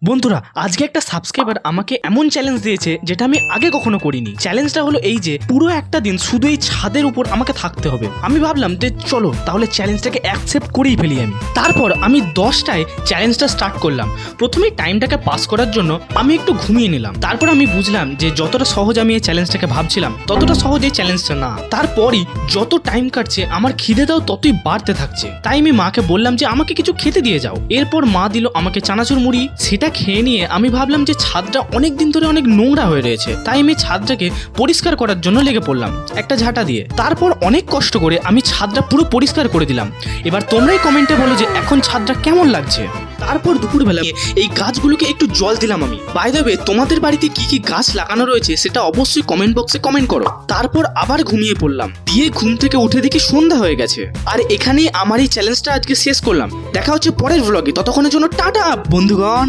বন্ধুরা আজকে একটা সাবস্ক্রাইবার আমাকে এমন চ্যালেঞ্জ দিয়েছে যেটা আমি আগে কখনো করিনি। চ্যালেঞ্জটা হলো এই যে পুরো একটা দিন শুধু এই ছাদের উপর আমাকে থাকতে হবে। আমি ভাবলাম যে চলো তাহলে চ্যালেঞ্জটাকে অ্যাকসেপ্ট করেই ফেলি আমি। তারপর আমি 10টায় চ্যালেঞ্জটা স্টার্ট করলাম। প্রথমেই টাইমটাকে পাস করার জন্য আমি একটু ঘুমিয়ে নিলাম। তারপর আমি বুঝলাম যে যতটা সহজ আমি এই চ্যালেঞ্জটাকে ভাবছিলাম ততটা সহজ এই চ্যালেঞ্জটা না। তারপরই যত টাইম কাটছে আমার খিদেটাও ততই বাড়তে থাকছে। তাই আমি মাকে বললাম যে আমাকে কিছু খেতে দিয়ে যাও। এরপর মা দিল আমাকে চানাচুর মুড়ি। সেটা খেয়ে নিয়ে আমি ভাবলাম যে ছাদটা অনেক দিন ধরে অনেক নোংরা হয়ে রয়েছে, তাই আমি ছাদটাকে পরিষ্কার করার জন্য লেগে পড়লাম একটা ঝাঁটা দিয়ে। তারপর অনেক কষ্ট করে আমি ছাদটা পুরো পরিষ্কার করে দিলাম। এবার তোমরাই কমেন্টে বলো যে এখন ছাদটা কেমন লাগছে। তারপর দুপুরবেলা এই গাছগুলোকে একটু জল দিলাম আমি। বাই দ্য ওয়ে, তোমাদের বাড়িতে কি কি গাছ লাগানো রয়েছে সেটা অবশ্যই কমেন্ট বক্সে কমেন্ট করো। তারপর আবার ঘুমিয়ে পড়লাম। দিয়ে ঘুম থেকে উঠে দেখি সন্ধ্যা হয়ে গেছে। আর এখানেই আমার এই চ্যালেঞ্জটা আজকে শেষ করলাম। দেখা হচ্ছে পরের ভ্লগে, ততক্ষণের জন্য টাটা বন্ধুগণ।